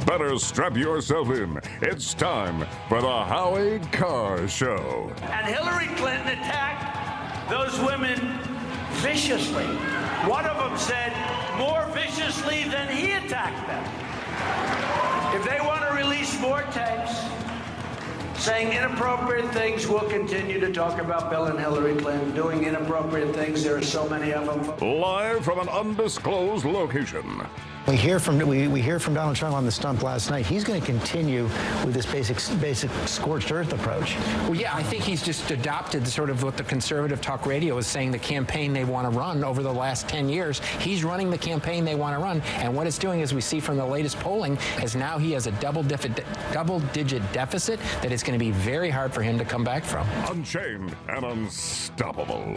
Better strap yourself in. It's time for the Howie Carr Show. And Hillary Clinton attacked those women viciously. One of them said more viciously than he attacked them. If they want to release more tapes saying inappropriate things, we'll continue to talk about Bill and Hillary Clinton doing inappropriate things. There are so many of them. Live from an undisclosed location. We hear from Donald Trump on the stump last night. He's going to continue with this basic scorched earth approach. Well, yeah, I think he's just adopted sort of what the conservative talk radio is saying, the campaign they want to run over the last 10 years. He's running the campaign they want to run, and what it's doing, as we see from the latest polling, is now he has a double-digit deficit that it's going to be very hard for him to come back from. Unchained and unstoppable.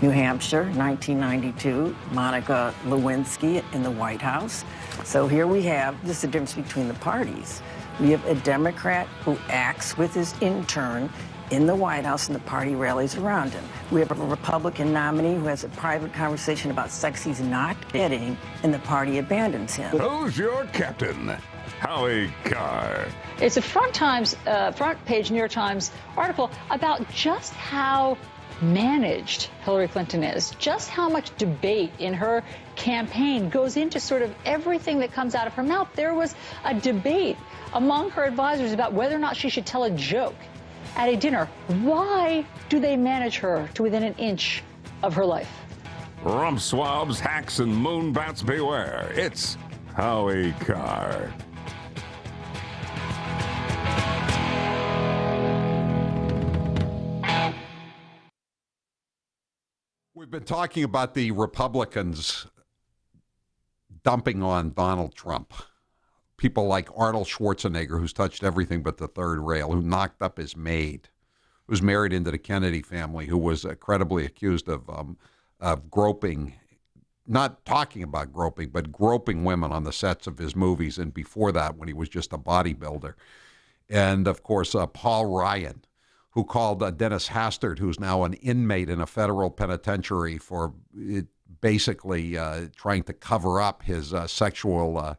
New Hampshire, 1992, Monica Lewinsky in the White House. So here we have, this is the difference between the parties. We have a Democrat who acts with his intern in the White House and the party rallies around him. We have a Republican nominee who has a private conversation about sex he's not getting and the party abandons him. Who's your captain? Howie Carr. It's a front page New York Times article about just how managed Hillary Clinton is, just how much debate in her campaign goes into sort of everything that comes out of her mouth. There was a debate among her advisors about whether or not she should tell a joke at a dinner. Why do they manage her to within an inch of her life? Rump swabs, hacks, and moonbats beware. It's Howie Carr. We've been talking about the Republicans dumping on Donald Trump. People like Arnold Schwarzenegger, who's touched everything but the third rail, who knocked up his maid, who's married into the Kennedy family, who was credibly accused of groping, not talking about groping, but groping women on the sets of his movies, and before that when he was just a bodybuilder. And, of course, Paul Ryan, who called Dennis Hastert, who's now an inmate in a federal penitentiary for basically trying to cover up his sexual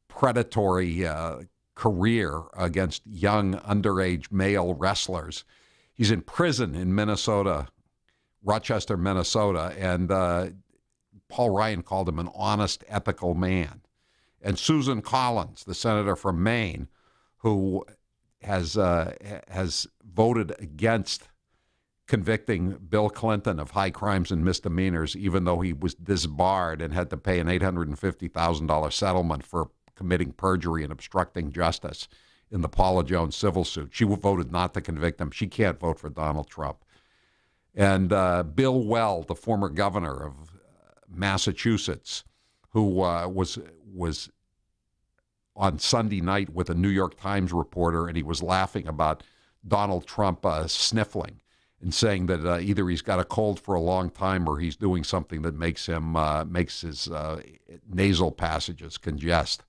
predatory career against young underage male wrestlers. He's in prison in Minnesota, Rochester, Minnesota, and Paul Ryan called him an honest, ethical man. And Susan Collins, the senator from Maine, who has voted against convicting Bill Clinton of high crimes and misdemeanors, even though he was disbarred and had to pay an $850,000 settlement for committing perjury and obstructing justice in the Paula Jones civil suit. She voted not to convict him. She can't vote for Donald Trump. And Bill Weld, the former governor of Massachusetts, who was on Sunday night with a New York Times reporter, and he was laughing about Donald Trump sniffling and saying that either he's got a cold for a long time or he's doing something that makes his nasal passages congest.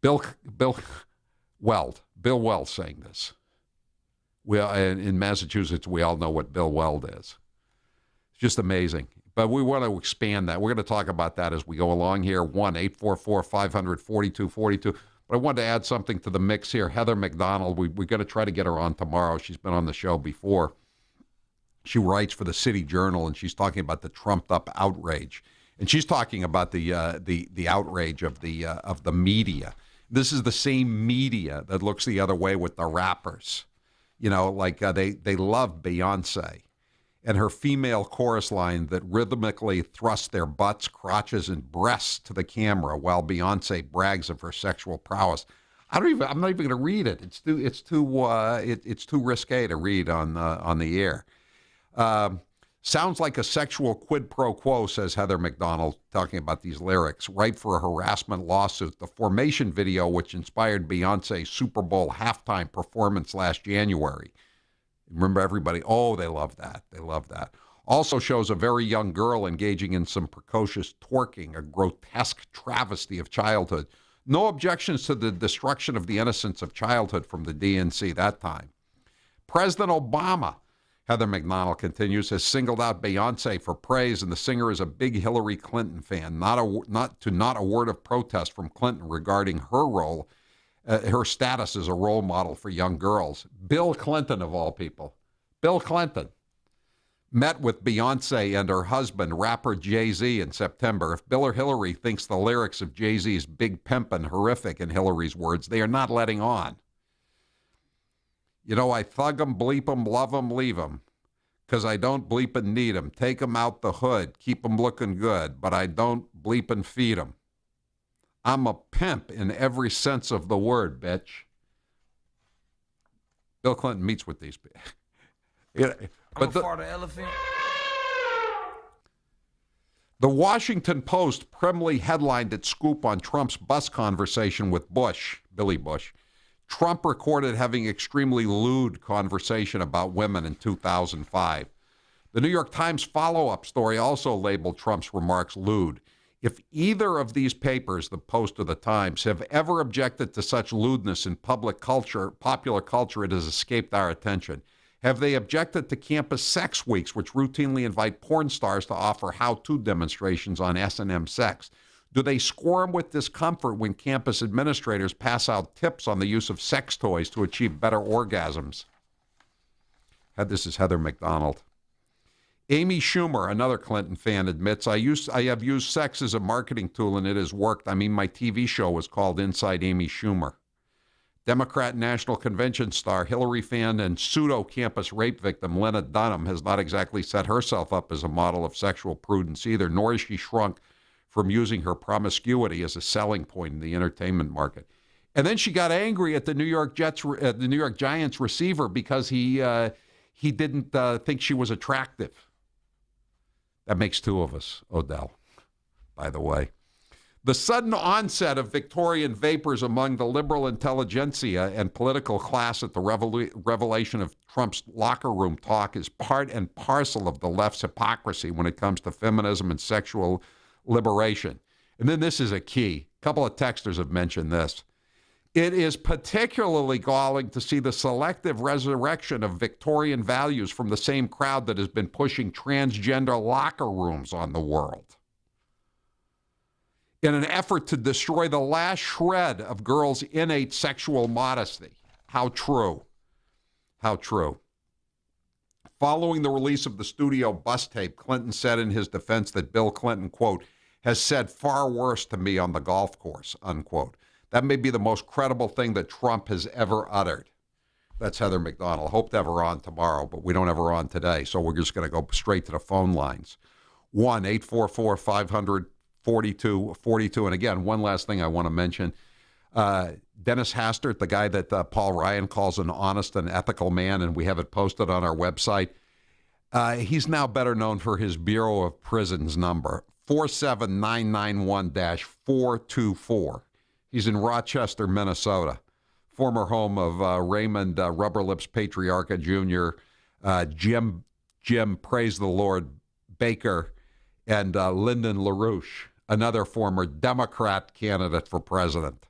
Bill Weld saying this. In Massachusetts, we all know what Bill Weld is. It's just amazing. But we want to expand that. We're going to talk about that as we go along here. 1-844-500-4242. But I wanted to add something to the mix here. Heather McDonald, we're going to try to get her on tomorrow. She's been on the show before. She writes for the City Journal, and she's talking about the trumped-up outrage. And she's talking about the outrage of the media. This is the same media that looks the other way with the rappers. You know, like they love Beyonce and her female chorus line that rhythmically thrust their butts, crotches, and breasts to the camera while Beyonce brags of her sexual prowess. I'm not even going to read it. It's too risque to read on the air. Sounds like a sexual quid pro quo, says Heather McDonald, talking about these lyrics, ripe for a harassment lawsuit. The Formation video, which inspired Beyonce's Super Bowl halftime performance last January. Remember everybody, they love that. They love that. Also shows a very young girl engaging in some precocious twerking, a grotesque travesty of childhood. No objections to the destruction of the innocence of childhood from the DNC that time. President Obama Heather McDonald continues, has singled out Beyonce for praise, and the singer is a big Hillary Clinton fan. Not a word of protest from Clinton regarding her role, her status as a role model for young girls. Bill Clinton, of all people, Bill Clinton, met with Beyonce and her husband, rapper Jay-Z, in September. If Bill or Hillary thinks the lyrics of Jay-Z's Big Pimpin' horrific, in Hillary's words, they are not letting on. You know, I thug 'em, bleep 'em, love 'em, leave 'em, 'cause I don't bleep and need 'em. Take 'em out the hood, keep 'em looking good, but I don't bleep and feed 'em. I'm a pimp in every sense of the word, bitch. Bill Clinton meets with these people. But the Washington Post primly headlined its scoop on Trump's bus conversation with Bush, Billy Bush. Trump recorded having extremely lewd conversation about women in 2005. The New York Times follow-up story also labeled Trump's remarks lewd. If either of these papers, the Post or the Times, have ever objected to such lewdness in popular culture, it has escaped our attention. Have they objected to campus sex weeks, which routinely invite porn stars to offer how-to demonstrations on S&M sex? Do they squirm with discomfort when campus administrators pass out tips on the use of sex toys to achieve better orgasms? This is Heather McDonald. Amy Schumer, another Clinton fan, admits, I have used sex as a marketing tool and it has worked. I mean, my TV show was called Inside Amy Schumer. Democrat National Convention star, Hillary fan, and pseudo-campus rape victim Lena Dunham has not exactly set herself up as a model of sexual prudence either, nor has she shrunk from using her promiscuity as a selling point in the entertainment market. And then she got angry at the New York Giants receiver because he didn't think she was attractive. That makes two of us, Odell, by the way. The sudden onset of Victorian vapors among the liberal intelligentsia and political class at the revelation of Trump's locker room talk is part and parcel of the left's hypocrisy when it comes to feminism and sexual liberation. And then this is a key. A couple of texters have mentioned this. It is particularly galling to see the selective resurrection of Victorian values from the same crowd that has been pushing transgender locker rooms on the world in an effort to destroy the last shred of girls' innate sexual modesty. How true. How true. Following the release of the studio bus tape, Clinton said in his defense that Bill Clinton, quote, has said far worse to me on the golf course, unquote. That may be the most credible thing that Trump has ever uttered. That's Heather McDonald. Hope to have her on tomorrow, but we don't have her on today, so we're just going to go straight to the phone lines. 1-844-500-4242. And again, one last thing I want to mention. Dennis Hastert, the guy that Paul Ryan calls an honest and ethical man, and we have it posted on our website, he's now better known for his Bureau of Prisons number, 47991-424. He's in Rochester, Minnesota, former home of Raymond Rubber Lips Patriarca Jr., Jim, praise the Lord, Baker, and Lyndon LaRouche, another former Democrat candidate for president.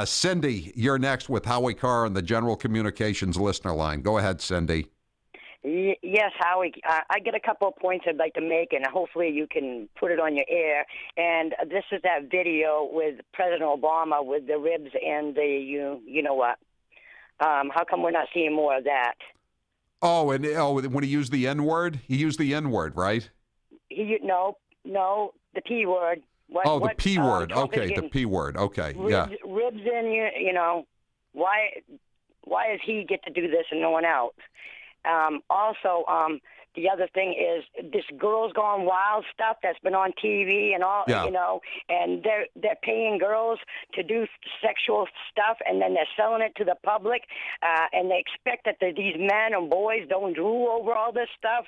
Cindy, you're next with Howie Carr on the General Communications listener line. Go ahead, Cindy. Yes, Howie. I get a couple of points I'd like to make, and hopefully you can put it on your air. And this is that video with President Obama with the ribs and the you know what. How come we're not seeing more of that? Oh, and when he used the N-word? He used the N-word, right? No, the P word. The P word. Okay, the P word. Okay, yeah. Ribs in you know. Why does he get to do this and no one else? Also, the other thing is this Girls Gone Wild stuff that's been on TV and all, you know, and they're paying girls to do sexual stuff, and then they're selling it to the public, and they expect that these men and boys don't drool over all this stuff.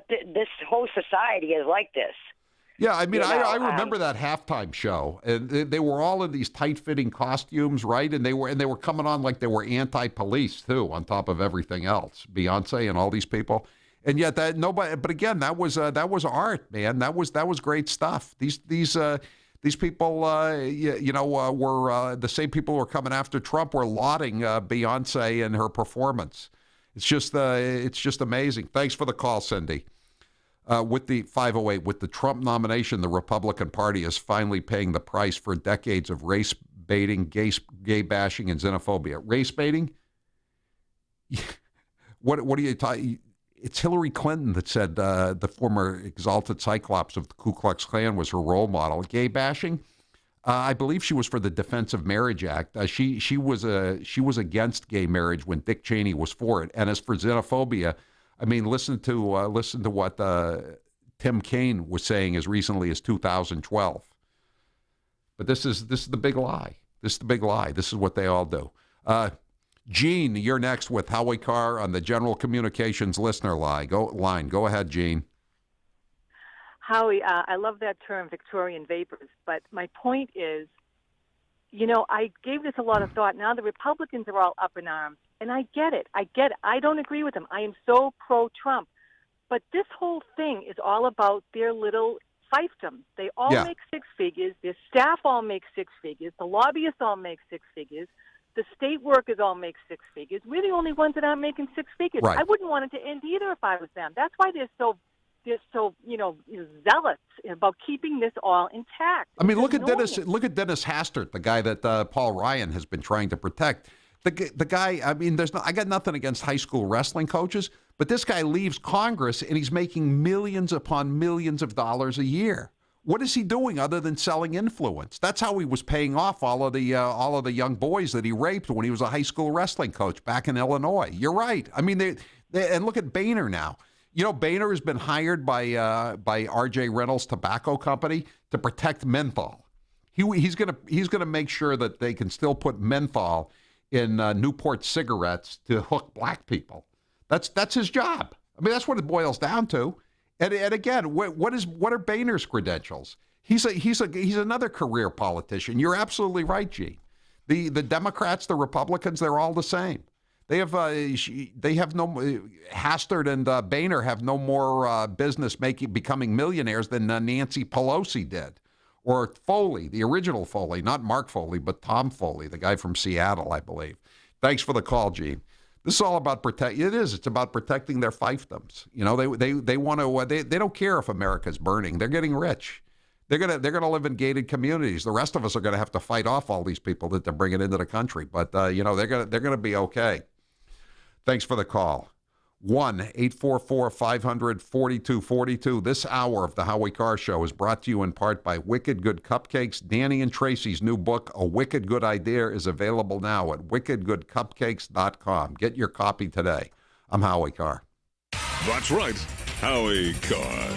This whole society is like this. Yeah, I mean, I remember that halftime show, and they were all in these tight-fitting costumes, right? And they were coming on like they were anti-police too, on top of everything else. Beyonce and all these people, and yet that nobody. But again, that was art, man. That was great stuff. These people, were the same people who were coming after Trump were lauding Beyonce and her performance. It's just amazing. Thanks for the call, Cindy. With the 508, with the Trump nomination, the Republican Party is finally paying the price for decades of race baiting, gay bashing, and xenophobia. Race baiting? What are you talking? It's Hillary Clinton that said the former exalted Cyclops of the Ku Klux Klan was her role model. Gay bashing? I believe she was for the Defense of Marriage Act. She was against gay marriage when Dick Cheney was for it. And as for xenophobia, I mean, listen to what Tim Kaine was saying as recently as 2012. But this is the big lie. This is the big lie. This is what they all do. Gene, you're next with Howie Carr on the General Communications listener line. Go ahead, Gene. Howie, I love that term, Victorian vapors. But my point is, I gave this a lot of thought. Now the Republicans are all up in arms. And I get it. I don't agree with them. I am so pro-Trump. But this whole thing is all about their little fiefdom. They all make six figures. Their staff all make six figures. The lobbyists all make six figures. The state workers all make six figures. We're the only ones that aren't making six figures. Right. I wouldn't want it to end either if I was them. That's why they're so zealous about keeping this all intact. I mean, look at Dennis Hastert, the guy that Paul Ryan has been trying to protect. The guy, I mean, I got nothing against high school wrestling coaches, but this guy leaves Congress and he's making millions upon millions of dollars a year. What is he doing other than selling influence? That's how he was paying off all of the young boys that he raped when he was a high school wrestling coach back in Illinois. You're right. I mean, and look at Boehner now. Boehner has been hired by R.J. Reynolds Tobacco Company to protect menthol. He's gonna make sure that they can still put menthol in Newport cigarettes to hook black people. That's his job. I mean, that's what it boils down to. And again, what are Boehner's credentials? He's another career politician. You're absolutely right, Gene. The Democrats, the Republicans, they're all the same. They have no Hastert and Boehner have no more business becoming millionaires than Nancy Pelosi did, or Foley, the original Foley, not Mark Foley, but Tom Foley, the guy from Seattle, I believe. Thanks for the call, Gene. This is all about It's about protecting their fiefdoms. They want to. They don't care if America's burning. They're getting rich. They're gonna live in gated communities. The rest of us are gonna have to fight off all these people that they're bringing into the country. But they're gonna be okay. Thanks for the call. 1-844-500-4242. This hour of the Howie Carr Show is brought to you in part by Wicked Good Cupcakes. Danny and Tracy's new book, A Wicked Good Idea, is available now at wickedgoodcupcakes.com. Get your copy today. I'm Howie Carr. That's right, Howie Carr.